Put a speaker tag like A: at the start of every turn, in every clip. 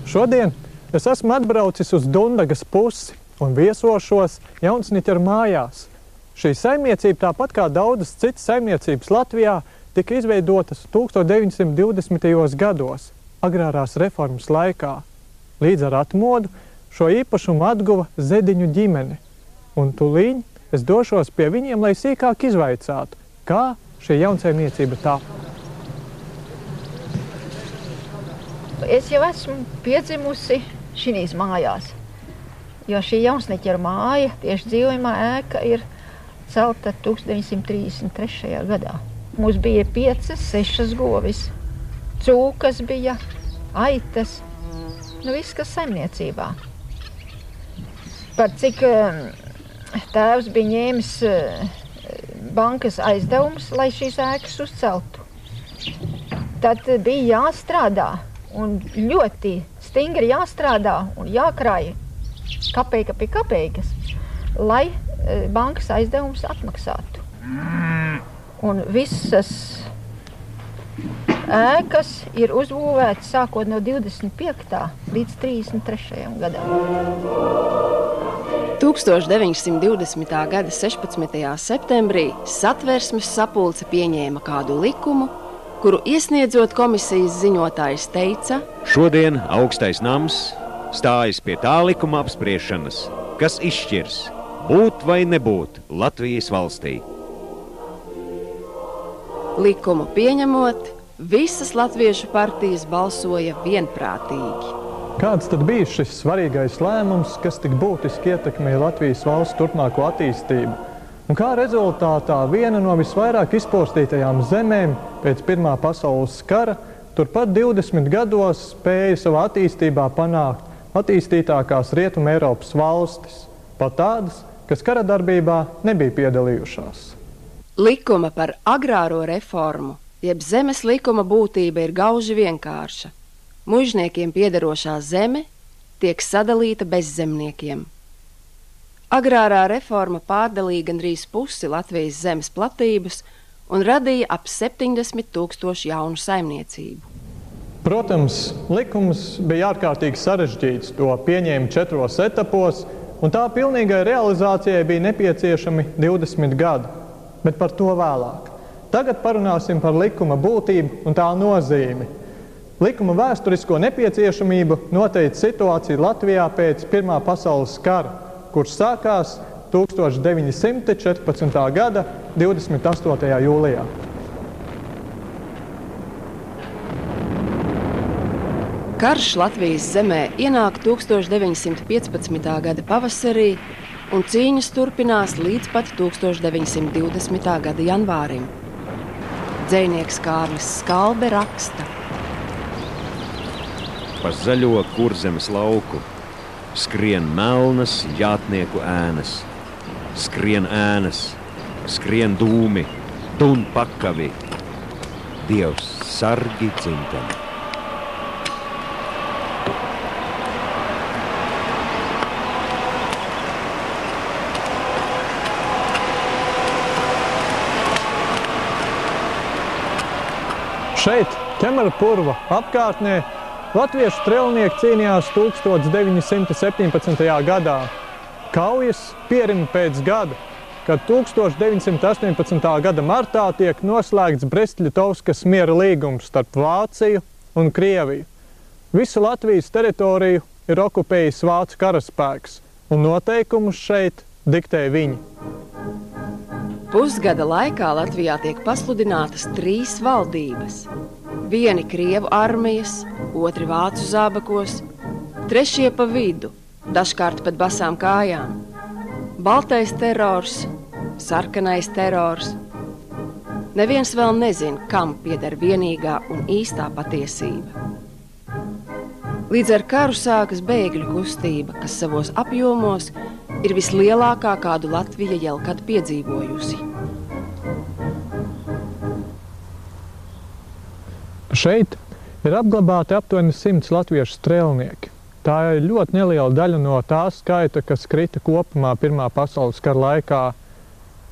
A: Šodien es esmu atbraucis uz Dundagas pusi un viesošos Jaunsniķeru mājās. Šī saimniecība, tāpat kā daudzas citas saimniecības Latvijā, tika izveidotas 1920. gados, agrārās reformas laikā. Līdz ar atmodu šo īpašumu atguva Zediņu ģimene. Un tūlīt es došos pie viņiem, lai sīkāk izvaicātu, kā šī jaunsaimniecība tapa.
B: Es jau esmu piedzimusi šīs mājās, jo šī Jaunsniķeru māja, tieši dzīvojamā ēka, ir celta 1933. gadā. Mums bija 5, 6 govis, cūkas bija, aitas, viss, kas saimniecībā. Par cik tēvs bija ņēmis bankas aizdevumus, lai šīs ēkas uzceltu, tad bija jāstrādā. Un ļoti stingri jāstrādā un jākrāj kapeiga pie kapeigas, lai bankas aizdevumus atmaksātu. Un visas ēkas ir uzbūvētas sākot no 25. līdz 33. gadam.
C: 1920. gada 16. septembrī Satversmes sapulce pieņēma kādu likumu, kuru iesniedzot komisijas ziņotājs teica:
D: šodien augstais nams stājas pie tā likuma apspriešanas, kas izšķirs būt vai nebūt Latvijas valstī.
C: Likumu pieņemot, visas latviešu partijas balsoja vienprātīgi.
A: Kāds tad bija šis svarīgais lēmums, kas tik būtiski ietekmēja Latvijas valsts turpmāko attīstību? Un kā rezultātā viena no visvairāk izpostītajām zemēm pēc Pirmā pasaules kara turpat 20 gados spēja savā attīstībā panākt attīstītākās Rietuma Eiropas valstis, pat tādas, kas kara darbībā nebija piedalījušās.
C: Likuma par agrāro reformu, jeb zemes likuma būtība ir gauži vienkārša. Muižniekiem piederošā zeme tiek sadalīta bezzemniekiem. Agrārā reforma pārdalīja gandrīz pusi Latvijas zemes platības un radīja ap 70 000 jaunu saimniecību.
A: Protams, likums bija ārkārtīgi sarežģīts, to pieņēma 4 etapos, un tā pilnīgai realizācijai bija nepieciešami 20 gadi, bet par to vēlāk. Tagad parunāsim par likuma būtību un tā nozīmi. Likuma vēsturisko nepieciešamību noteica situācija Latvijā pēc Pirmā pasaules kara, kurš sākās 1914. gada 28. jūlijā.
C: Karš Latvijas zemē ienāk 1915. gada pavasarī, un cīņas turpinās līdz pat 1920. gada janvārim. Dzejnieks Kārlis Skalbe raksta:
D: Pa zaļo Kurzemes lauku skrien melnas jātnieku ēnas, skrien ēnas, skrien dūmi, tun pakavi, Dievs sargi dzimteni.
A: Šeit, Ķemera purva apkārtnē, latviešu strelnieki cīnījās 1917. gadā. Kaujas pierima pēc gada, kad 1918. gada martā tiek noslēgts Brest-Litovskas miera līgums starp Vāciju un Krieviju. Visu Latvijas teritoriju ir okupējis vācu karaspēks, un noteikumus šeit diktē viņi.
C: Pusgada laikā Latvijā tiek pasludinātas 3 valdības. Vieni Krievu armijas, otri vācu zābakos, trešie pa vidu, dažkārt pat basām kājām. Baltais terors, sarkanais terors. Neviens vēl nezina, kam pieder vienīgā un īstā patiesība. Līdz ar karu sākas bēgļu kustība, kas savos apjomos ir vislielākā, kādu Latvija jau kad piedzīvojusi.
A: Šeit Ir apglabāti aptuveni 100 latviešu strēlnieki. Tā ir ļoti neliela daļa no tā skaita, kas krita kopumā Pirmā pasaules kara laikā.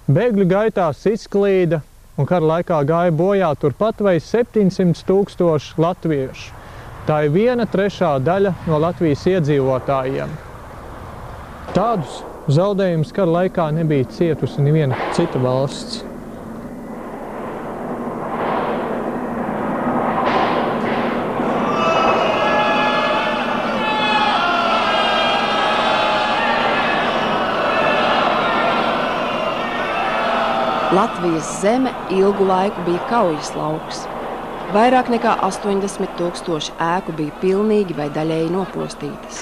A: Bēgļu gaitās izklīda un kara laikā gāja bojā turpat vai 700 000 latviešu. Tā ir 1/3 daļa no Latvijas iedzīvotājiem. Tādus zaudējumus kara laikā nebija cietusi neviena cita valsts.
C: Latvijas zeme ilgu laiku bija kaujas lauks. Vairāk nekā 80 000 ēku bija pilnīgi vai daļēji nopostītas.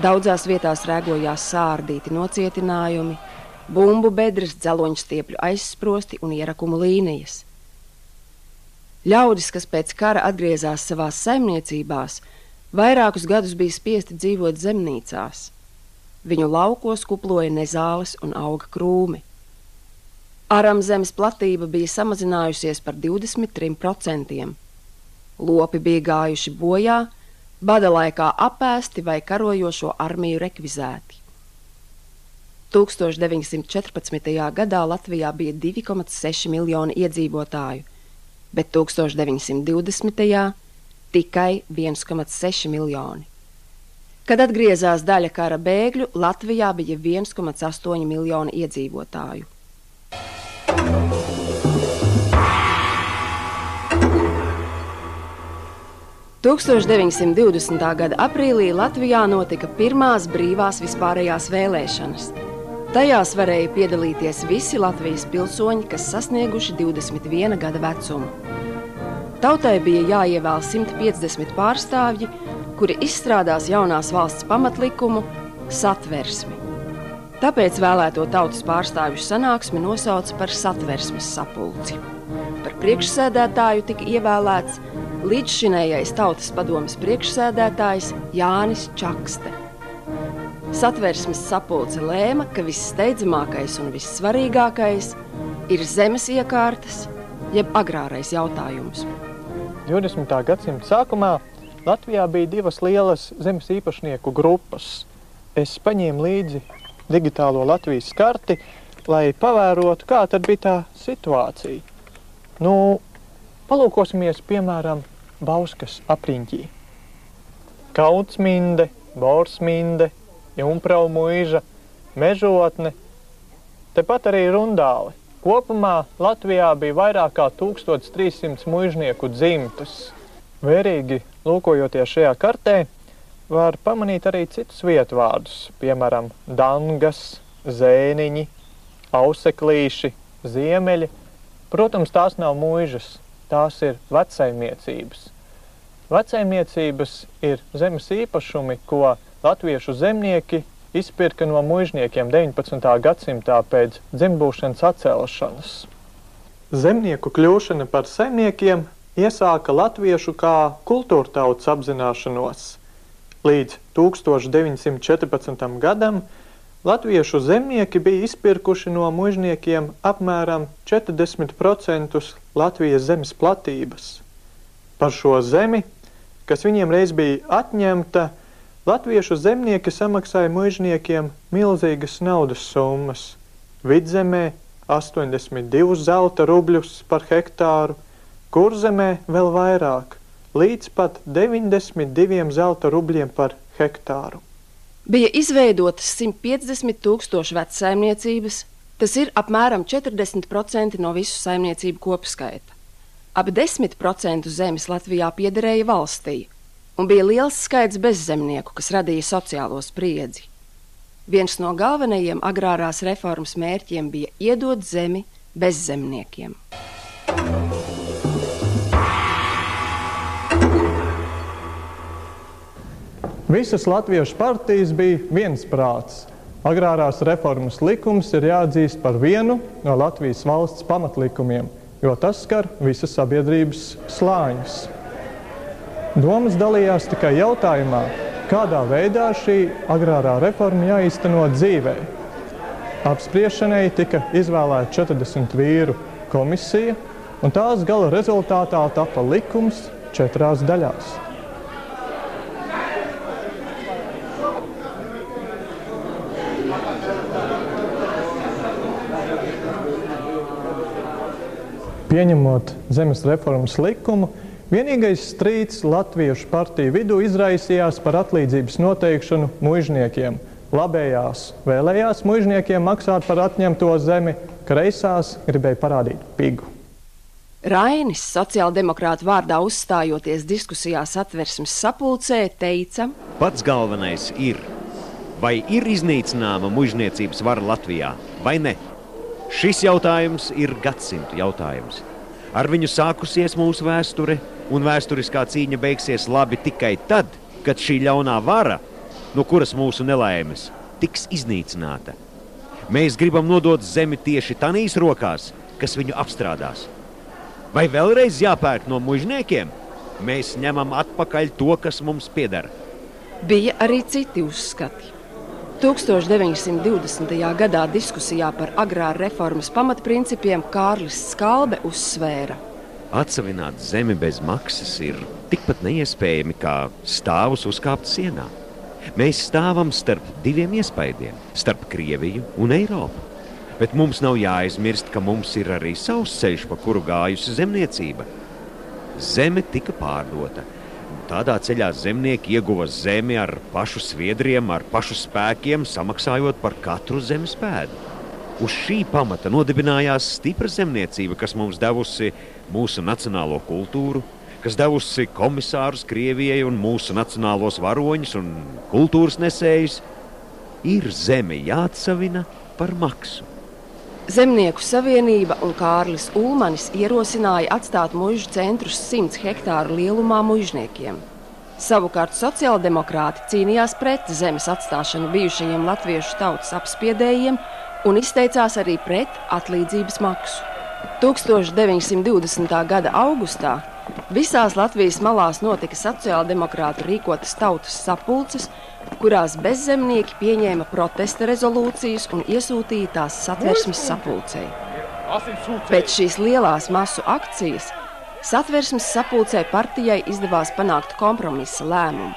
C: Daudzās vietās rēgojās sārdīti nocietinājumi, bumbu bedres, dzeloņstiepļu aizsprosti un ierakumu līnijas. Ļaudis, kas pēc kara atgriezās savās saimniecībās, vairākus gadus bija spiesti dzīvot zemnīcās. Viņu laukos kuploja nezāles un auga krūmi. Aramzemes platība bija samazinājusies par 23%. Lopi bija gājuši bojā, bada laikā apēsti vai karojošo armiju rekvizēti. 1914. gadā Latvijā bija 2,6 miljoni iedzīvotāju, bet 1920. tikai 1,6 miljoni. Kad atgriezās daļa kara bēgļu, Latvijā bija 1,8 miljoni iedzīvotāju. 1920. gada aprīlī Latvijā notika pirmās brīvās vispārējās vēlēšanas. Tajās varēja piedalīties visi Latvijas pilsoņi, kas sasnieguši 21 gada vecumu. Tautai bija jāievēl 150 pārstāvji, kuri izstrādās jaunās valsts pamatlikumu Satversmi. Tāpēc vēlēto tautas pārstāvju sanāksmi nosauca par Satversmes sapulci. Par priekšsēdētāju tika ievēlēts līdzšinējais tautas padomes priekšsēdētājs Jānis Čakste. Satversmes sapulce lēma, ka vissteidzamākais un vissvarīgākais ir zemes iekārtas, jeb agrārais jautājums.
A: 20. gadsimta sākumā Latvijā bija divas lielas zemes īpašnieku grupas. Es paņēmu līdzi digitālo Latvijas karti, lai pavērotu, kā tad bija tā situācija. Palūkosimies, piemēram, Bauskas apriņķī. Kautsminde, Borsminde, Jumprau muiža, Mežotne, tepat arī Rundāle. Kopumā Latvijā bija vairāk kā 1300 muižnieku dzimtas. Vērīgi lūkojoties šajā kartē, var pamanīt arī citus vietvārdus, piemēram, Dangas, Zēniņi, Auseklīši, Ziemeļi. Protams, tās nav muižas, tās ir vecsaimniecības. Vecsaimniecības ir zemes īpašumi, ko latviešu zemnieki izpirka no muižniekiem 19. gadsimtā pēc dzimbūšanas atcelšanas. Zemnieku kļūšana par saimniekiem iesāka latviešu kā kultūrtautas apzināšanos. Līdz 1914. gadam latviešu zemnieki bija izpirkuši no muižniekiem apmēram 40% Latvijas zemes platības. Par šo zemi, kas viņiem reiz bija atņemta, latviešu zemnieki samaksāja muižniekiem milzīgas naudas summas. Vidzemē 82 zelta rubļus par hektāru, kurzemē vēl vairāk, līdz pat 92 zelta rubļiem par hektāru.
C: Bija izveidotas 150 000 vecsaimniecības, tas ir apmēram 40% no visu saimniecību kopskaita. Ap 10% zemes Latvijā piederēja valstī, un bija liels skaits bezzemnieku, kas radīja sociālo spriedzi. Viens no galvenajiem agrārās reformas mērķiem bija iedot zemi bezzemniekiem.
A: Visas latviešu partijas bija viensprāts. Agrārās reformas likums ir jāatzīst par vienu no Latvijas valsts pamatlikumiem, jo tas skar visas sabiedrības slāņus. Domas dalījās tikai jautājumā, kādā veidā šī agrārā reforma jāīsteno dzīvē. Apspriešanai tika izvēlēta 40 vīru komisija, un tās gala rezultātā tapa likums, 4 daļās. Pieņemot zemes reformas likumu, vienīgais strīds Latviešu partiju vidū izraisījās par atlīdzības noteikšanu muižniekiem. Labējās vēlējās muižniekiem maksāt par atņemto zemi, kreisās gribēja parādīt pigu.
C: Rainis, sociāldemokrātu vārdā uzstājoties diskusijā Satversmes sapulcē, teica:
D: Pats galvenais ir, vai ir iznīcināma muižniecības vara Latvijā, vai ne? Šis jautājums ir gadsimtu jautājums. Ar viņu sākusies mūsu vēsture, un vēsturiskā cīņa beigsies labi tikai tad, kad šī ļaunā vara, no kuras mūsu nelaimes, tiks iznīcināta. Mēs gribam nodot zemi tieši tanīs rokās, kas viņu apstrādās. Vai vēlreiz jāpērk no muižniekiem? Mēs ņemam atpakaļ to, kas mums pieder.
C: Bija arī citi uzskati. 1920. gadā diskusijā par agrāra reformas pamatprincipiem Kārlis Skalbe uzsvēra:
D: Atsavināt zemi bez maksas ir tikpat neiespējami kā stāvus uzkāpt sienā. Mēs stāvam starp diviem iespaidiem, starp Krieviju un Eiropu. Bet mums nav jāaizmirst, ka mums ir arī savs ceļš, pa kuru gājusi zemniecība. Zeme tika pārdota. Tādā ceļā zemnieki ieguva zemi ar pašu sviedriem, ar pašu spēkiem, samaksājot par katru zemes pēdu. Uz šī pamata nodibinājās stipra zemniecība, kas mums devusi mūsu nacionālo kultūru, kas devusi komisārus Krievijai un mūsu nacionālos varoņus un kultūras nesējus. Ir zeme jāatsavina par maksu.
C: Zemnieku savienība un Kārlis Ulmanis ierosināja atstāt muižu centrus 100 hektāru lielumā muižniekiem. Savukārt sociāldemokrāti cīnījās pret zemes atstāšanu bijušajiem latviešu tautas apspiedējiem un izteicās arī pret atlīdzības maksu. 1920. gada augustā visās Latvijas malās notika sociāldemokrātu rīkotas tautas sapulces, kurās bezzemnieki pieņēma protesta rezolūcijas un iesūtīja tās Satversmes sapulcei. Pēc šīs lielās masu akcijas Satversmes sapulcei partijai izdevās panākt kompromisa lēmumu.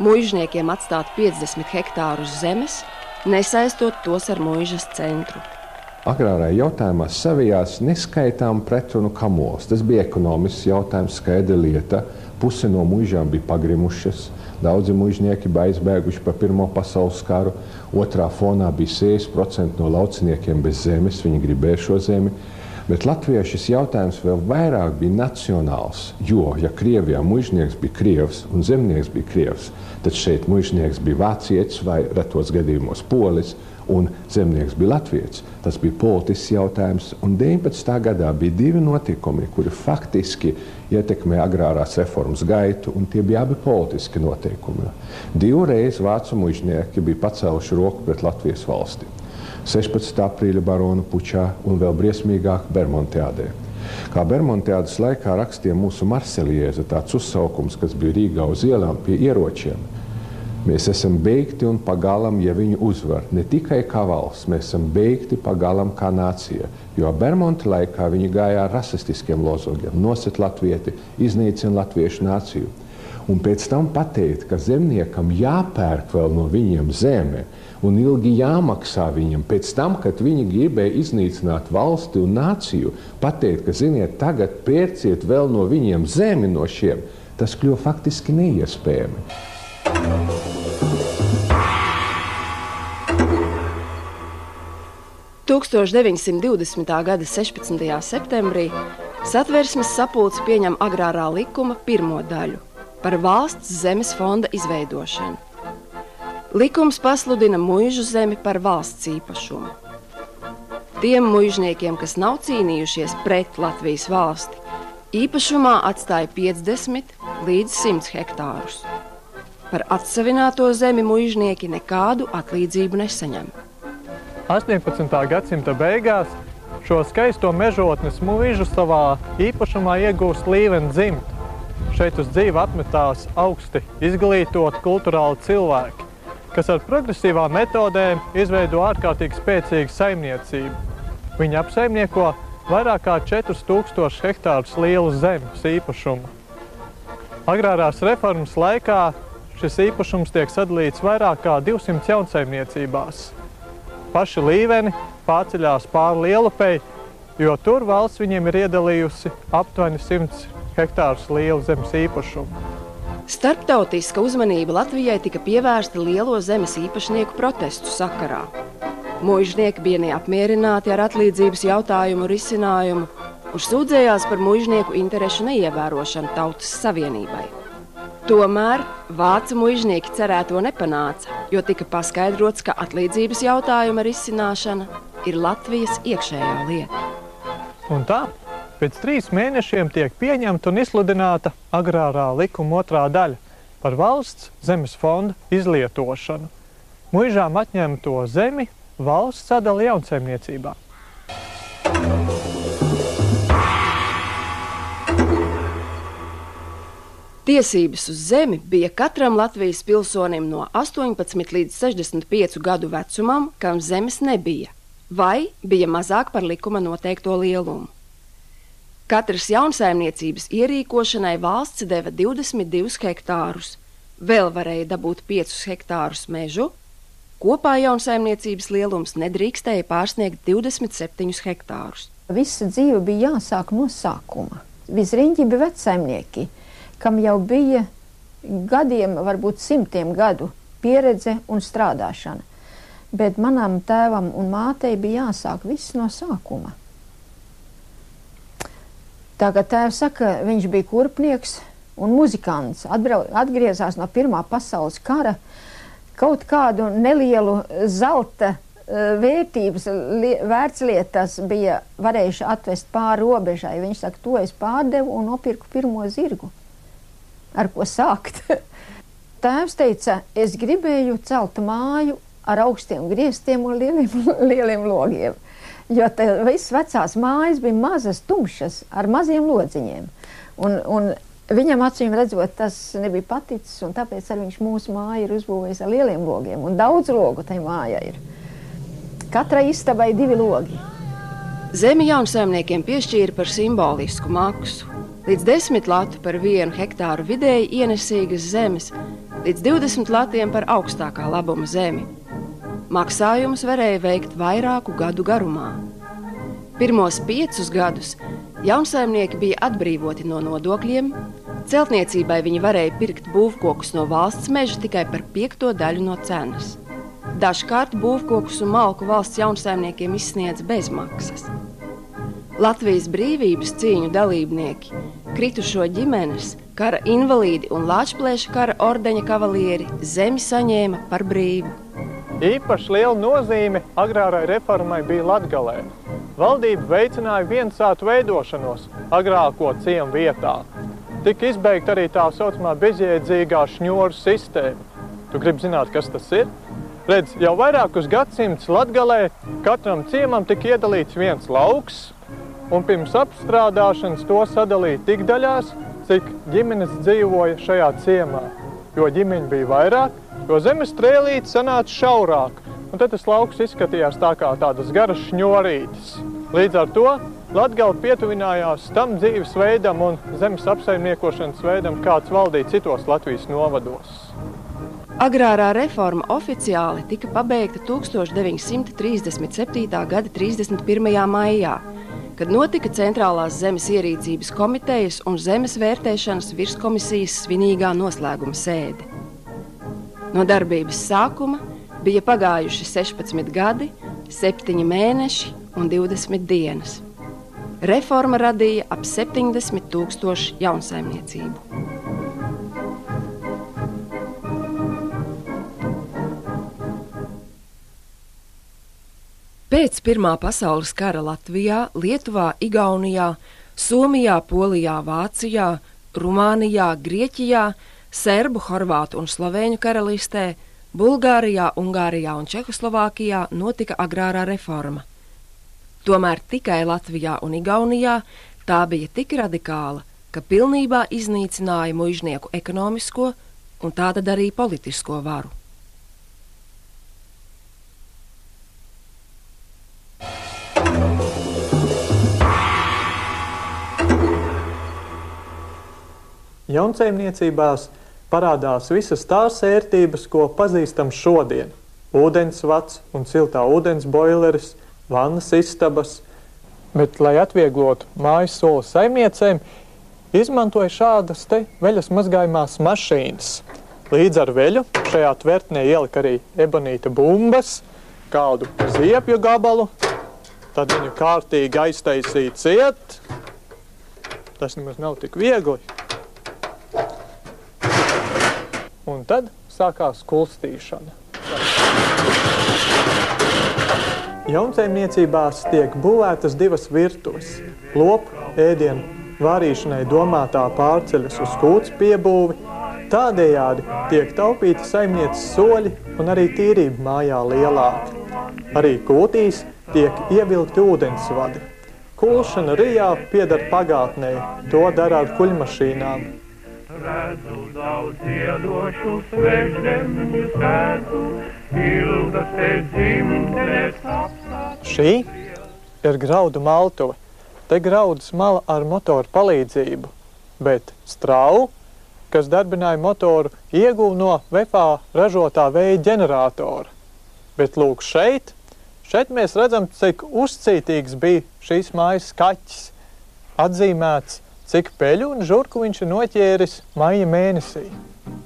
C: Muižniekiem atstāt 50 hektārus zemes, nesaistot tos ar muižas centru.
E: Agrārajā jautājumā savijās neskaitām pretrunu kamols. Tas bija ekonomisks jautājums, skaidra lieta. Puse no muižām bija pagrimušas. Daudzi muižnieki bija aizbēguši pa Pirmo pasaules karu. Otrā fonā bija 60% no lauciniekiem bez zemes. Viņi gribēja šo zemi. Bet Latvijā šis jautājums vēl vairāk bija nacionāls. Jo, ja Krievijā muižnieks bija krievs un zemnieks bija krievs, tad šeit muižnieks bija vācietis vai retos gadījumos polis, un zemnieks bija latvietis. Tas bija politisks jautājums, un 19. gadā bija 2 notikumi, kuri faktiski ietekmē agrārās reformas gaitu, un tie bija abi politiski noteikumi. 2 reizes vācu muižnieki bija pacēluši roku pret Latvijas valsti. 16. aprīļa baronu pučā un vēl briesmīgāk Bermontiādē. Kā Bermontiādas laikā rakstīja mūsu Marseliēze, tāds uzsaukums, kas bija Rīgā uz ielām pie ieročiem: mēs esam beigti un pagalam, ja viņu uzvar. Ne tikai kā valsts, mēs esam beigti pagalam kā nācija. Jo Bermonta laikā viņi gāja ar rasistiskiem lozungiem: nosit latvieti, iznīcina latviešu nāciju. Un pēc tam pateikt, ka zemniekam jāpērk vēl no viņiem zeme un ilgi jāmaksā viņam. Pēc tam, kad viņi gribēja iznīcināt valsti un nāciju, pateikt, ka, ziniet, tagad pērciet vēl no viņiem zemi no šiem, tas kļuva faktiski neiespējami.
C: 1920. gada 16. septembrī Satversmes sapulce pieņem agrārā likuma 1. daļu par valsts zemes fonda izveidošanu. Likums pasludina muižu zemi par valsts īpašumu. Tiem muižniekiem, kas nav cīnījušies pret Latvijas valsti, īpašumā atstāja 50 līdz 100 hektārus. Par atsavināto zemi muižnieki nekādu atlīdzību nesaņem.
A: 18. gadsimta beigās šo skaisto mežotnes muižu savā īpašumā iegūst Līvena dzimta. Šeit uz dzīvi atmetās augsti izglītoti kulturāli cilvēki, kas ar progresīvām metodēm izveido ārkārtīgi spēcīgu saimniecību. Viņi apsaimnieko vairāk kā 4000 hektārus lielu zemes īpašumu. Agrārās reformas laikā šis īpašums tiek sadalīts vairāk kā 200 jaunsaimniecībās. Paši līveni pārceļās pāri Lielupei, jo tur valsts viņiem ir iedalījusi aptuveni 100 hektārus lielu zemes īpašumu.
C: Starptautiska uzmanība Latvijai tika pievērsta lielo zemes īpašnieku protestu sakarā. Muižnieki bija neapmierināti ar atlīdzības jautājumu risinājumu un sūdzējās par muižnieku interešu neievērošanu Tautas Savienībai. Tomēr vācu muižnieki cerēto nepanāca, jo tika paskaidrots, ka atlīdzības jautājuma risināšana ir Latvijas iekšējā lieta.
A: Un tā, pēc 3 mēnešiem tiek pieņemta un izsludināta agrārā likuma 2. daļa par valsts zemes fonda izlietošanu. Muižām atņemto zemi valsts sadala jaunsaimniecībā.
C: Tiesības uz zemi bija katram Latvijas pilsonim no 18 līdz 65 gadu vecumam, kam zemes nebija, vai bija mazāk par likuma noteikto lielumu. Katras jaunsaimniecības ierīkošanai valsts deva 22 hektārus, vēl varēja dabūt 5 hektārus mežu, kopā jaunsaimniecības lielums nedrīkstēja pārsniegt 27 hektārus.
B: Visa dzīve bija jāsāk no sākuma. Visriņķi bija vecsaimnieki, kam jau bija gadiem, varbūt 100 gadu pieredze un strādāšana. Bet manam tēvam un mātei bija jāsāk viss no sākuma. Tā kā tēvs saka, viņš bija kurpnieks un muzikants, atgriezās no Pirmā pasaules kara, kaut kādu nelielu zelta vērtības vērtslietas bija varējuši atvest pāri robežai. Viņš saka, to es pārdevu un nopirku pirmo zirgu. Ar ko sākt? Tēvs teica, es gribēju celt māju ar augstiem griestiem un lieliem logiem, jo viss vecās mājas bija mazas, tumšas, ar maziem lodziņiem. Un viņam acīm redzot, tas nebija paticis, un tāpēc arī viņš mūsu māju ir uzbūvējis ar lieliem logiem, un daudz logu tai mājā ir. Katrai istabai 2 logi.
C: Zemi jaunsaimniekiem piešķīra par simbolisku maksu. Līdz 10 latu par 1 hektāru vidēji ienesīgas zemes, līdz 20 latiem par augstākā labuma zemi. Maksājumus varēja veikt vairāku gadu garumā. Pirmos 5 gadus jaunsaimnieki bija atbrīvoti no nodokļiem, celtniecībai viņi varēja pirkt būvkokus no valsts meža tikai par 5. daļu no cenas. Dažkārt būvkokus un malku valsts jaunsaimniekiem izsniedz bez maksas. Latvijas brīvības cīņu dalībnieki, kritušo ģimenes, kara invalīdi un Lāčplēša kara ordeņa kavalieri zemi saņēma par brīvu.
A: Īpaši liela nozīme agrārai reformai bija Latgalē. Valdība veicināja viensātu veidošanos agrāko ciemu vietā. Tika izbeigta arī tā saucamā bezjēdzīgā šņoru sistēma. Tu gribi zināt, kas tas ir? Redz, jau vairākus gadsimtus Latgalē katram ciemam tika iedalīts viens lauks, un pirms apstrādāšanas to sadalīja tik daļās, cik ģimenes dzīvoja šajā ciemā. Jo ģimeņi bija vairāk, jo zemes trēlīte sanāca šaurāk, un tad tas lauks izskatījās tā kā tādas garas šņorītes. Līdz ar to Latgala pietuvinājās tam dzīves veidam un zemes apsaimniekošanas veidam, kāds valdīja citos Latvijas novados.
C: Agrārā reforma oficiāli tika pabeigta 1937. gada 31. maijā, kad notika Centrālās zemes ierīcības komitejas un zemes vērtēšanas virskomisijas svinīgā noslēguma sēde. No darbības sākuma bija pagājuši 16 gadi, 7 mēneši un 20 dienas. Reforma radīja ap 70 000 jaunsaimniecību. Pēc Pirmā pasaules kara Latvijā, Lietuvā, Igaunijā, Somijā, Polijā, Vācijā, Rumānijā, Grieķijā, Serbu, Horvātu un Slovēņu karalistē, Bulgārijā, Ungārijā un Čehoslovākijā notika agrārā reforma. Tomēr tikai Latvijā un Igaunijā tā bija tik radikāla, ka pilnībā iznīcināja muižnieku ekonomisko un tātad arī politisko varu.
A: Jaunsaimniecībās parādās visas tās ērtības, ko pazīstam šodien. Ūdensvads un siltā ūdens boileris, vannas istabas. Bet, lai atvieglotu mājas soli saimniecēm, izmantoja šādas te veļas mazgājumās mašīnas. Līdz ar veļu šajā tvertnē ielika arī ebonīta bumbas, kādu ziepju gabalu, tad viņu kārtīgi aiztaisīja ciet. Tas nemaz nav tik viegli. Un tad sākās kulstīšana. Jaunsaimniecībās tiek būvētas divas virtuves. Lopu ēdienu vārīšanai domātā pārceļas uz kūts piebūvi. Tādējādi tiek taupīti saimnieces soļi un arī tīrība mājā lielāka. Arī kūtīs tiek ievilkti ūdensvadi. Kulšana Rijā pieder pagātnē, to dara ar kuļmašīnām.
F: Redzu daudz iedošu svežzemju sētu, ilgas te dzimtenes apstāst.
A: Šī ir graudu maltuve. Te graudus mala ar motoru palīdzību, bet strauju, kas darbināja motoru, ieguva no vefā ražotā vēja ģeneratora. Bet lūk šeit mēs redzam, cik uzcītīgs bija šīs mājas kaķis. Atzīmēts, cik peļu un žurku viņš ir noķēris maija mēnesī.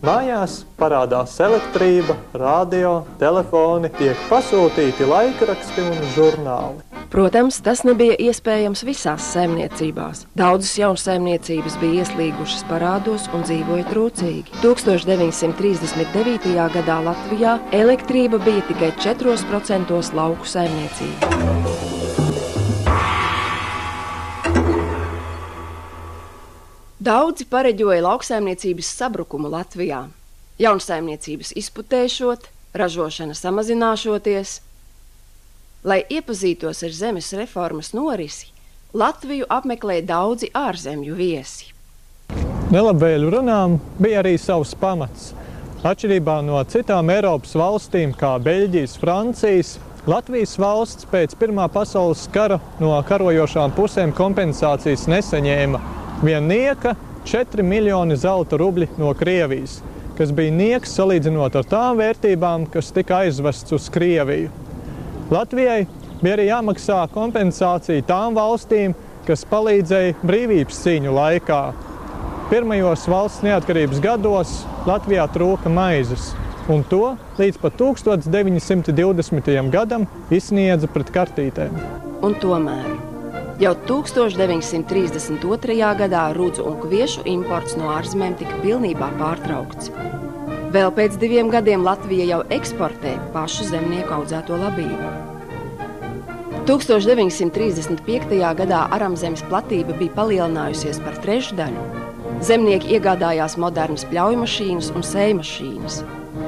A: Mājās parādās elektrība, radio, telefoni, tiek pasūtīti laikraksti un žurnāli.
C: Protams, tas nebija iespējams visās saimniecībās. Daudzas jaunsaimniecības bija ieslīgušas parādos un dzīvoja trūcīgi. 1939. gadā Latvijā elektrība bija tikai 4% lauku saimniecību. Daudzi pareģoja lauksaimniecības sabrukumu Latvijā. Jaunsaimniecības izputēšot, ražošana samazināšoties. Lai iepazītos ar zemes reformas norisi, Latviju apmeklēja daudzi ārzemju viesi.
A: Nelabvēļu runām bija arī savs pamats. Atšķirībā no citām Eiropas valstīm, kā Beļģijas, Francijas, Latvijas valsts pēc Pirmā pasaules kara no karojošām pusēm kompensācijas nesaņēma. Vien nieka 4 miljoni zelta rubļi no Krievijas, kas bija nieks salīdzinot ar tām vērtībām, kas tika aizvests uz Krieviju. Latvijai bija arī jāmaksā kompensācija tām valstīm, kas palīdzēja brīvības cīņu laikā. Pirmajos valsts neatkarības gados Latvijā trūka maizes, un to līdz pat 1920. gadam izsniedza pret kartītēm.
C: Un tomēr jau 1932. gadā rudzu un kviešu imports no ārzemēm tika pilnībā pārtraukts. Vēl pēc 2 gadiem Latvija jau eksportē pašu zemnieku audzēto labību. 1935. gadā aramzemes platība bija palielinājusies par 1/3. Zemnieki iegādājās modernas pļaujmašīnas un sējmašīnas.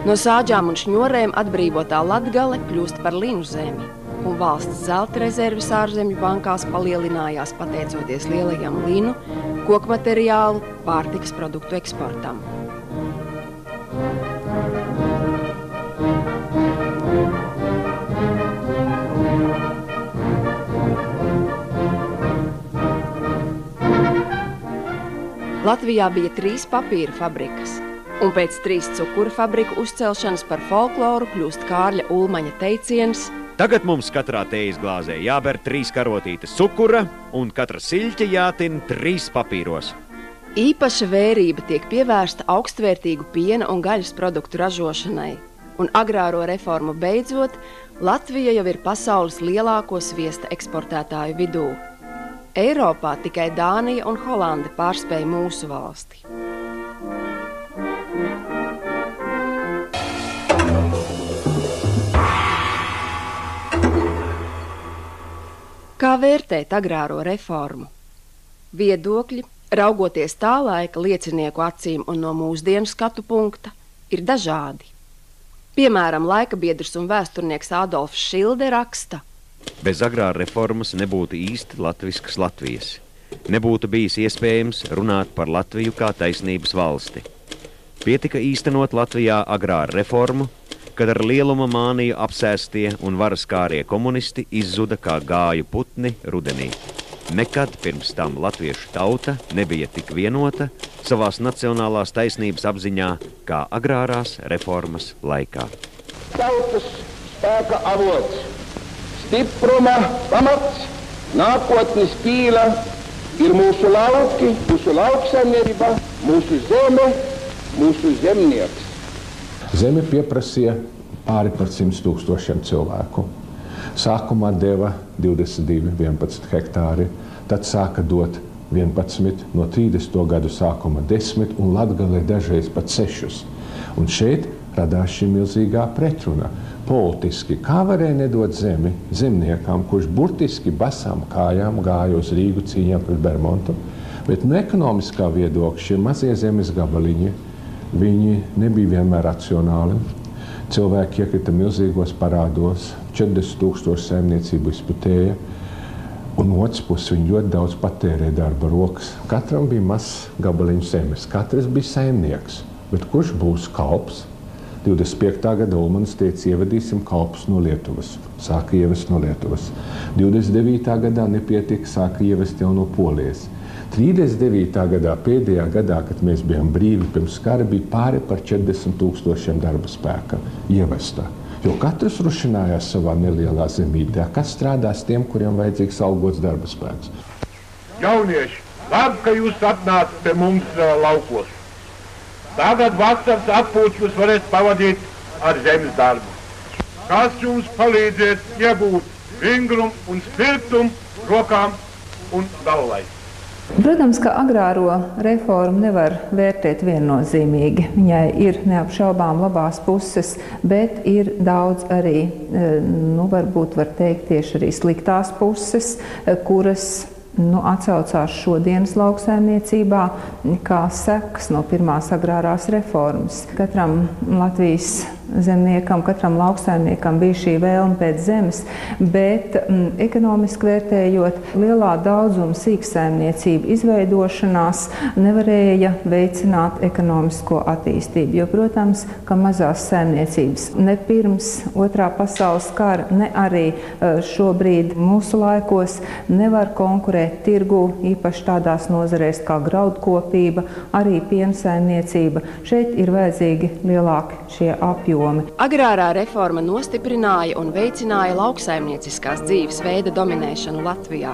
C: No sāģām un šņorēm atbrīvotā Latgale kļūst par linu zemi, un valsts zelta rezerves ārzemju bankās palielinājās pateicoties lielajam linu, kokmateriālu, pārtikas produktu eksportam. Latvijā bija 3 papīra fabrikas, un pēc 3 cukura fabriku uzcelšanas par folkloru kļūst Kārļa Ulmaņa teiciens:
D: Tagad mums katrā tējas glāzē jāber 3 karotītes cukura, un katra siļķe jātin 3 papīros.
C: Īpaša vērība tiek pievērsta augstvērtīgu piena un gaļas produktu ražošanai, un agrāro reformu beidzot, Latvija jau ir pasaules lielāko sviesta eksportētāju vidū. Eiropā tikai Dānija un Holande pārspēja mūsu valsti. Kā vērtēt agrāro reformu? Viedokļi, raugoties tā laika liecinieku acīm un no mūsdienu skatu punkta, ir dažādi. Piemēram, laikabiedrs un vēsturnieks Adolfs Šilde raksta:
D: Bez agrāra reformas nebūtu īsti latviskas Latvijas. Nebūtu bijis iespējams runāt par Latviju kā taisnības valsti. Pietika īstenot Latvijā agrāra reformu, kad ar lieluma māniju apsēstie un varas kārie komunisti izzuda kā gāju putni rudenī. Nekad pirms tam latviešu tauta nebija tik vienota savās nacionālās taisnības apziņā kā agrārās reformas laikā.
G: Tautas spēka avots, stipruma pamats, nākotnes pīla ir mūsu lauki, mūsu lauksaimniecība, mūsu zeme, mūsu zemnieks.
E: Zemi pieprasīja pāri par 100 000 cilvēku. Sākumā deva 22, 11 hektāri, tad sāka dot 11, no 30. gadu sākuma 10 un Latgalē dažreiz pat 6. Un šeit radās šī milzīgā pretruna. Politiski, kā varēja nedot zemi zemniekam, kurš burtiski basām kājām gāja uz Rīgu cīņā pret Bermontu, bet no ekonomiskā viedokļa šie mazie zemes gabaliņi, viņi nebija vienmēr racionāli. Cilvēki iekrita milzīgos parādos, 40 000 saimniecību izputēja, un otrs puses viņi ļoti daudz patērēja darba rokas. Katram bija mazs gabaliņš zemes, katrs bija saimnieks, bet kurš būs kalps? 25. gada Ulmanis teica, ievedīsim kalpus no Lietuvas, sāka ievest no Lietuvas. 29. gadā nepietika, sāka ievest jau no Polijas. 39. gadā, pēdējā gadā, kad mēs bijām brīvi pirms kara, bija pāri par 40 000 darba spēka ievesta. Jo katrs rušinājās savā nelielā zemītē, kas strādās tiem, kuriem vajadzīgs algots darba spēks.
F: Jaunieši, labi, ka jūs atnācat pie mums laukos. Tagad vasaras atpūtas varēs pavadīt ar zemes darbu. Kas jums palīdzēs iegūt vingrumu un spirtumu rokām un galvai?
H: Protams, ka agrāro reformu nevar vērtēt viennozīmīgi. Viņai ir neapšaubām labās puses, bet ir daudz arī, varbūt var teikt tieši arī sliktās puses, kuras atsaucās šodienas lauksaimniecībā kā sekas no pirmās agrārās reformas. Katram Latvijas zemniekam, katram lauksaimniekam bija šī vēlme pēc zemes, bet ekonomiski vērtējot, lielā daudzuma sīksaimniecību izveidošanās nevarēja veicināt ekonomisko attīstību, jo, protams, ka mazās saimniecības ne pirms Otrā pasaules kara, ne arī šobrīd mūsu laikos nevar konkurēt tirgu, īpaši tādās nozarēs kā graudkopība, arī piensaimniecība. Šeit ir vajadzīgi lielāki šie apjomi.
C: Agrārā reforma nostiprināja un veicināja lauksaimnieciskās dzīves veida dominēšanu Latvijā.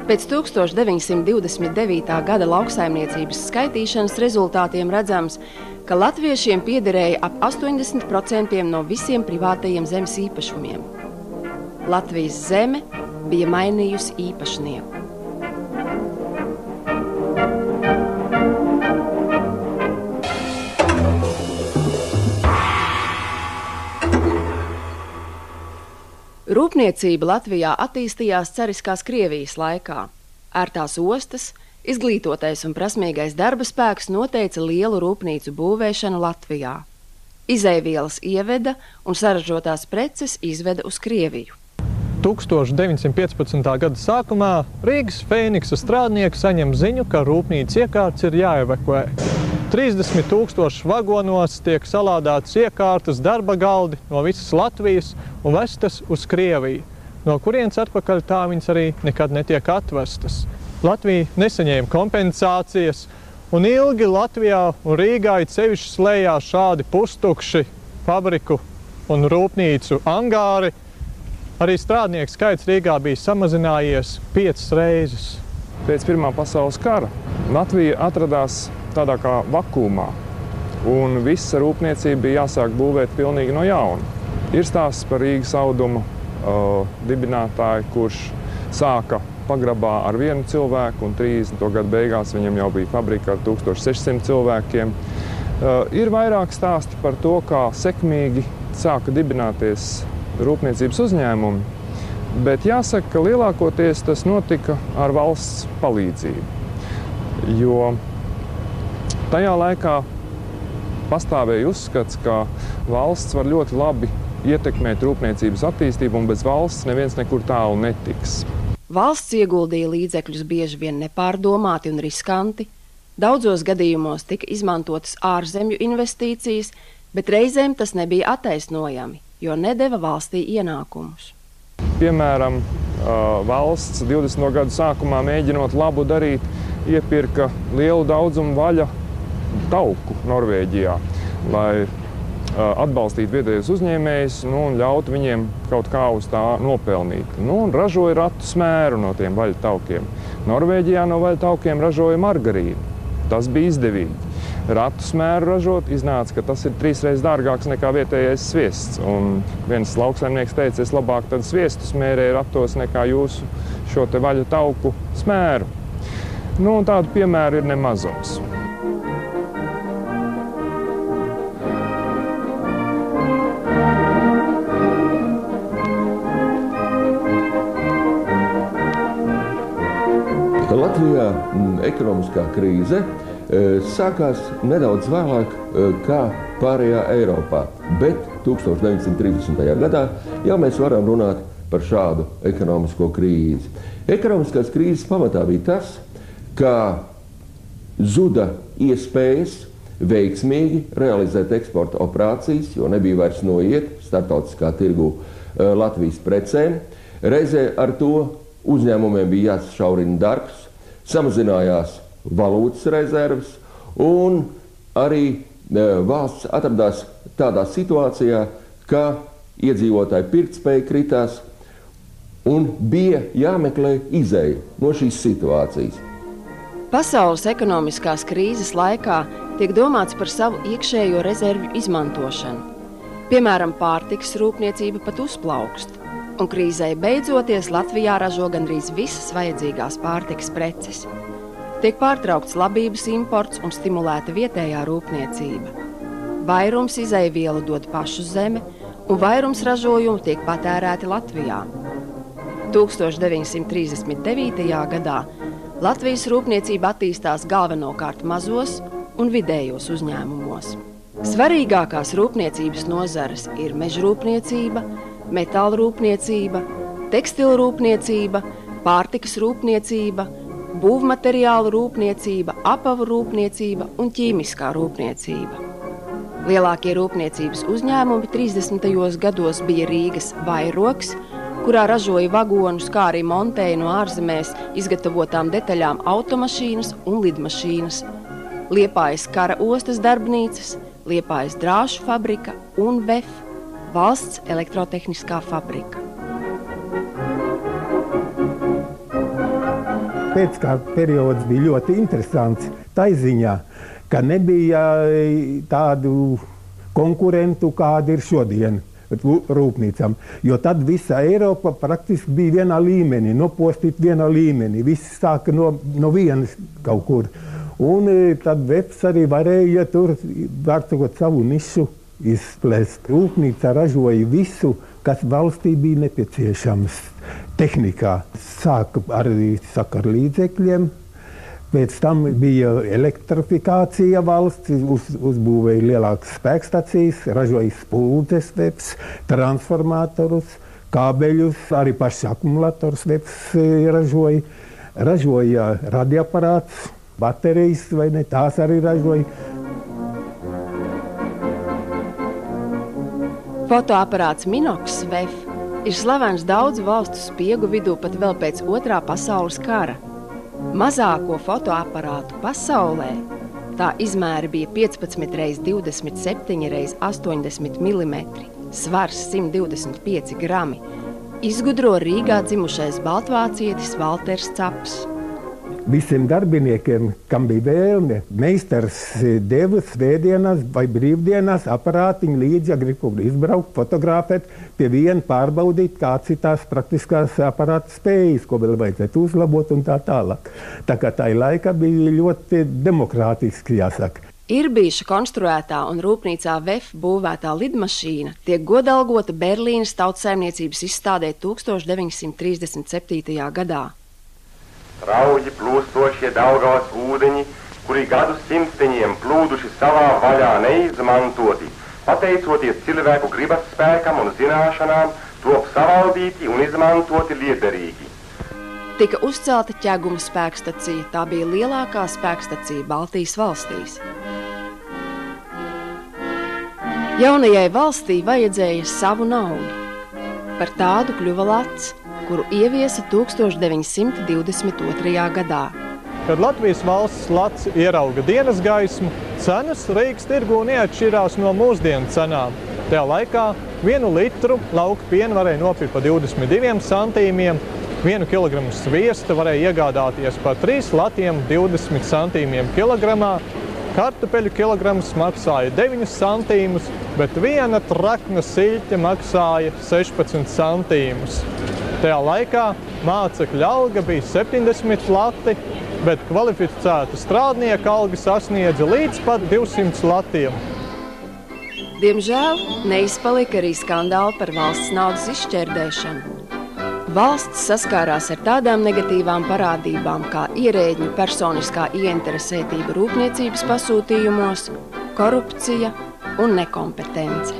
C: Pēc 1929. gada lauksaimniecības skaitīšanas rezultātiem redzams, ka latviešiem piederēja ap 80% no visiem privātajiem zemes īpašumiem. Latvijas zeme bija mainījusi īpašnieku. Rūpniecība Latvijā attīstījās cariskās Krievijas laikā. Ērtās ostas, izglītotais un prasmīgais darba spēks noteica lielu rūpnīcu būvēšanu Latvijā. Izeivielas ieveda un saražotās preces izveda uz Krieviju.
A: 1915. gada sākumā Rīgas Fēniksa strādnieki saņem ziņu, ka rūpnīcas iekārtas ir jāevakuē. 30 000 vagonos tiek salādātas iekārtas darba galdi no visas Latvijas un vestas uz Krieviju, no kurienes atpakaļ tā viņas arī nekad netiek atvestas. Latvija nesaņēma kompensācijas, un ilgi Latvijā un Rīgā it sevišķi slējās šādi pustukši fabriku un rūpnīcu angāri. Arī strādnieku skaits Rīgā bija samazinājies 5 reizes.
I: Pēc Pirmā pasaules kara Latvija atradās tādā kā vakumā, un visa rūpniecība bija jāsāk būvēt pilnīgi no jauna. Ir stāsts par Rīgas auduma dibinātāju, kurš sāka pagrabā ar vienu cilvēku, un 30. gadu beigās viņam jau bija fabrika ar 1600 cilvēkiem. Ir vairāk stāsti par to, kā sekmīgi sāka dibināties rūpniecības uzņēmumi, bet jāsaka, ka lielākoties tas notika ar valsts palīdzību, jo tajā laikā pastāvēja uzskats, ka valsts var ļoti labi ietekmēt rūpniecības attīstību, un bez valsts neviens nekur tālu netiks.
C: Valsts ieguldīja līdzekļus bieži vien nepārdomāti un riskanti. Daudzos gadījumos tika izmantotas ārzemju investīcijas, bet reizēm tas nebija attaisnojami, jo nedeva valstī ienākumus.
I: Piemēram, valsts 20. gadu sākumā mēģinot labu darīt, iepirka lielu daudzumu vaļa tauku Norvēģijā, lai atbalstītu vietējos uzņēmējus un ļautu viņiem kaut kā uz tā nopelnīt. Un ražoja ratu smēru no tiem vaļa taukiem. Norvēģijā no vaļa taukiem ražoja margarīnu. Tas bija izdevīgi. Ratu smēru ražot iznāca, ka tas ir 3 reizes dārgāks nekā vietējais sviests. Un viens lauksaimnieks teica, es labāk tad sviestu smērēju ratos nekā jūsu šo te vaļa tauku smēru. Un tādu piemēru ir nemazums.
J: Latvijā ekonomiskā krīze sākās nedaudz vēlāk kā pārējā Eiropā, bet 1930. gadā jau mēs varam runāt par šādu ekonomisko krīzi. Ekonomiskās krīzes pamatā bija tas, ka zuda iespējas veiksmīgi realizēt eksporta operācijas, jo nebija vairs noiet starptautiskā tirgu Latvijas precēm. Reizē ar to uzņēmumiem bija jāsašaurina darbs, samazinājās valūtas rezerves un arī valsts atradās tādā situācijā, ka iedzīvotāju pirktspēja kritās un bija jāmeklē izeja no šīs situācijas.
C: Pasaules ekonomiskās krīzes laikā tiek domāts par savu iekšējo rezervju izmantošanu. Piemēram, pārtikas rūpniecība pat uzplaukst, un krīzei beidzoties Latvijā ražo gandrīz visas vajadzīgās pārtikas preces. Tiek pārtraukts labības imports un stimulēta vietējā rūpniecība. Vairums izejvielu dod pašu zeme, un vairums ražojumu tiek patērēti Latvijā. 1939. gadā Latvijas rūpniecība attīstās galvenokārt mazos un vidējos uzņēmumos. Svarīgākās rūpniecības nozares ir mežrūpniecība, metāla rūpniecība, tekstila rūpniecība, pārtikas rūpniecība, būvmateriālu rūpniecība, apavu rūpniecība un ķīmiskā rūpniecība. Lielākie rūpniecības uzņēmumi 30. gados bija Rīgas Vairoks, kurā ražoja vagonus, kā arī montēja no ārzemēs izgatavotām detaļām automašīnas un lidmašīnas, Liepājas kara ostas darbnīcas, Liepājas drāšu fabrika un VEF, valsts elektrotehniskā fabrika.
K: Pēckara periods bija ļoti interesants tai ziņā, ka nebija tādu konkurentu, kādi ir šodien rūpnīcām, jo tad visa Eiropa praktiski bija vienā līmenī, nopostīt vienā līmenī, visi sāka no vienas kaut kur. Un tad VEPS arī varēja tur vārtot savu nišu izplēst. Rūpnīca ražoja visu, kas valstī bija nepieciešams tehnikā. Sāka arī ar līdzekļiem, pēc tam bija elektrifikācija valsts, uzbūvēja lielākas spēkstacijas, ražoja spuldzes VEPS, transformatorus, kābeļus, arī paši akumulators VEPS ražoja radioaparātus, baterijas, vai ne, tās arī ražoja.
C: Fotoaparāts Minox VEF ir slavens daudzu valstu spiegu vidū pat vēl pēc Otrā pasaules kara. Mazāko fotoaparātu pasaulē tā izmēri bija 15 x 27 x 80 mm, svars 125 grami. Izgudro Rīgā dzimušais baltvācietis Valters Caps.
K: Visiem darbiniekiem, kam bija vēlme, meistars deva svētdienās vai brīvdienās aparātiņu līdzi, ja grib izbraukt, fotografēt, pie viena pārbaudīt, kāds ir tās praktiskās aparāta spējas, ko vēl vajadzētu uzlabot un tā tālāk. Tā kā tā laika bija ļoti demokrātiski, jāsaka.
C: Ir bijuša konstruētā un rūpnīcā VEF būvētā lidmašīna tiek godalgota Berlīnes tautsaimniecības izstādē 1937. gadā.
L: Rauji plūstošie Daugavas ūdeņi, kuri gadu simteņiem plūduši savā vaļā neizmantoti, pateicoties cilvēku gribas spēkam un zināšanām, top savaldīti un izmantoti liederīgi.
C: Tika uzcelta ķeguma spēkstacija, tā bija lielākā spēkstacija Baltijas valstīs. Jaunajai valstī vajadzēja savu naudu. Par tādu kļuva lats, kuru ieviesa 1922. gadā.
A: Kad Latvijas valsts lats ierauga dienas gaismu, cenas Rīgas tirgū neatšķirās no mūsdienu cenām. Tajā laikā 1 litru lauka pienu varēja nopirkt par 22 centīmiem, 1 kilogramu sviesta varēja iegādāties par 3 latiem 20 centīmiem kilogramā, kartupeļu kilograms maksāja 9 centīmus, bet 1 trakna siļķe maksāja 16 centīmus. Tajā laikā mācekļa alga bija 70 lati, bet kvalificētu strādnieku alga sasniedza līdz pat 200 latiem.
C: Diemžēl neizpalika arī skandāli par valsts naudas izšķērdēšanu. Valsts saskārās ar tādām negatīvām parādībām kā ierēģņu personiskā ieinteresētība rūpniecības pasūtījumos, korupcija un nekompetence.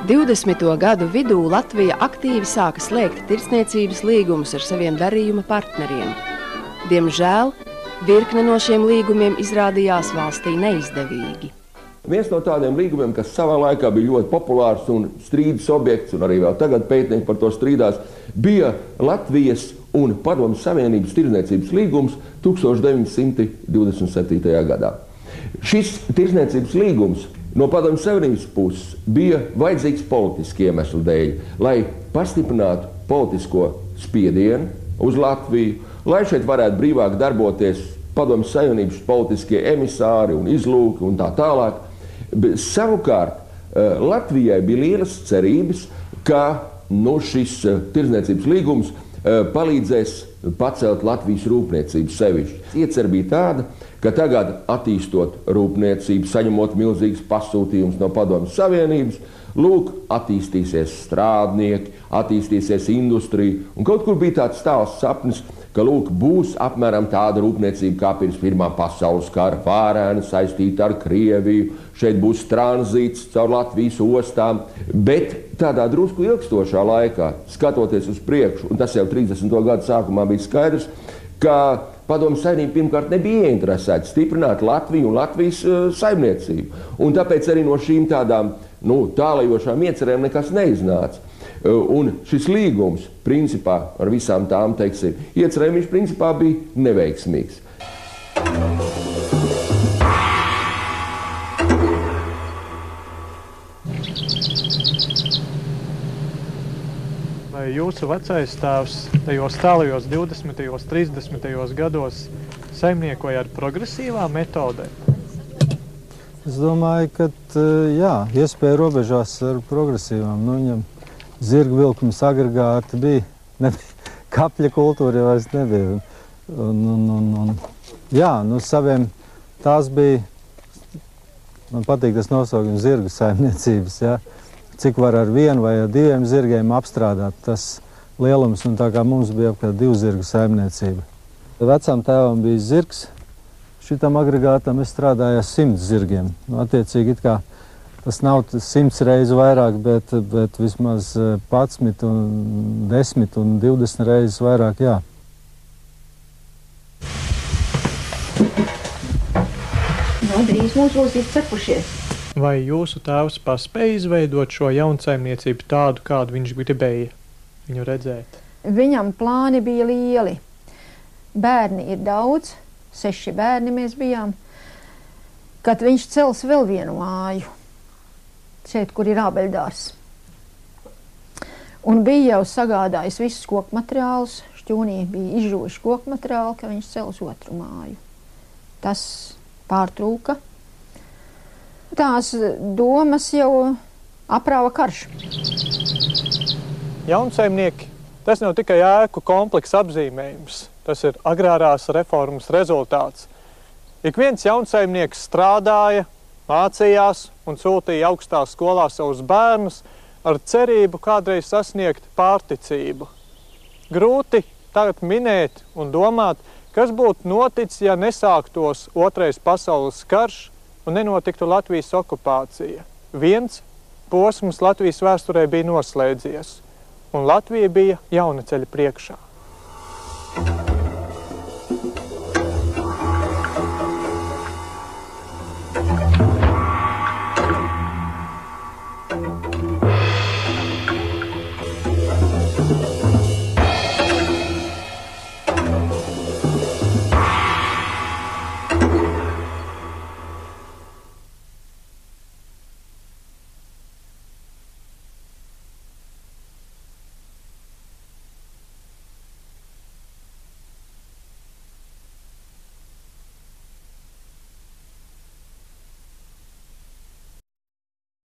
C: 20. gadu vidū Latvija aktīvi sāka slēgt tirdzniecības līgumus ar saviem darījuma partneriem. Diemžēl virkne no šiem līgumiem izrādījās valstī neizdevīgi.
J: Viens no tādiem līgumiem, kas savā laikā bija ļoti populārs un strīdus objekts, un arī vēl tagad pētnieki par to strīdās, bija Latvijas un Padomju Savienības tirdzniecības līgums 1927. gadā. Šis tirdzniecības līgums no Padomju Savienības puses bija vajadzīgs politiski iemeslu dēļ, lai pastiprinātu politisko spiedienu uz Latviju, lai šeit varētu brīvāk darboties Padomju Savienības politiskie emisāri un izlūki un tā tālāk. Savukārt Latvijai bija lielas cerības, ka šis tirdzniecības līgums palīdzēs pacelt Latvijas rūpniecību sevišķi. Iecer bija tāda, ka tagad attīstot rūpniecību, saņemot milzīgas pasūtījumus no Padomju Savienības, attīstīsies strādnieki, attīstīsies industrija, un kaut kur bija tāds tāls sapnis, ka būs apmēram tāda rūpniecība kā pirms Pirmā pasaules kara, vārēna saistīta ar Krieviju, šeit būs tranzīts caur Latvijas ostām, bet tādā drusku ilgstošā laikā, skatoties uz priekšu, un tas jau 30. gadu sākumā bija skaidrs, ka Padomju Savienība pirmkārt nebija ieinteresēta stiprināt Latviju un Latvijas saimniecību, un tāpēc arī no šīm tādām tālajošām iecerēm nekas neiznāca. Un šis līgums, principā, ar visām tām, iecerēm, viņš principā bija neveiksmīgs.
A: Vai jūsu vecais tēvs tajos tālajos 20. 30. gados saimniekoja ar progresīvām metodēm?
M: Es domāju, ka jā, iespēja robežās ar progresīvām. Viņam zirgu vilkums agregāti bija, kapļa kultūra jau vairs nebija. Saviem tās bija, man patīk tas nosaukums, zirgu saimniecības, jā. Cik var ar 1 vai ar 2 zirgiem apstrādāt tas lielums, un tā kā mums bija apkārt 2 zirgu saimniecība. Vecām tēvam bija zirgs, šitam agregātam es strādāju ar 100 zirgiem. Attiecīgi, tas nav 100 reizi vairāk, bet vismaz 11 un 10 un 20 reizes vairāk, jā.
B: Drīz mums būs izcepušies.
A: Vai jūsu tēvs paspēja izveidot šo jaunsaimniecību tādu, kādu viņš gribēja viņu redzēt?
B: Viņam plāni bija lieli. Bērni ir daudz, 6 bērni mēs bijām, kad viņš cels vēl vienu māju. Šeit, kur ir ābeļdārs. Un bija jau sagādājis visus koku materiālus. Šķūnī bija izžūjuši koku materiāli, ka viņš cels otru māju. Tas pārtrūka. Tās domas jau aprāva karš.
A: Jaunsaimnieki, tas nav tikai ēku kompleksa apzīmējums. Tas ir agrārās reformas rezultāts. Ik viens jaunsaimnieks strādāja, mācījās un sūtīja augstās skolā savus bērnus ar cerību kādreiz sasniegt pārticību. Grūti tagad minēt un domāt, kas būtu noticis, ja nesāktos Otrais pasaules karš un nenotiktu Latvijas okupācija. Viens posms Latvijas vēsturē bija noslēdzies, un Latvija bija jauna ceļa priekšā.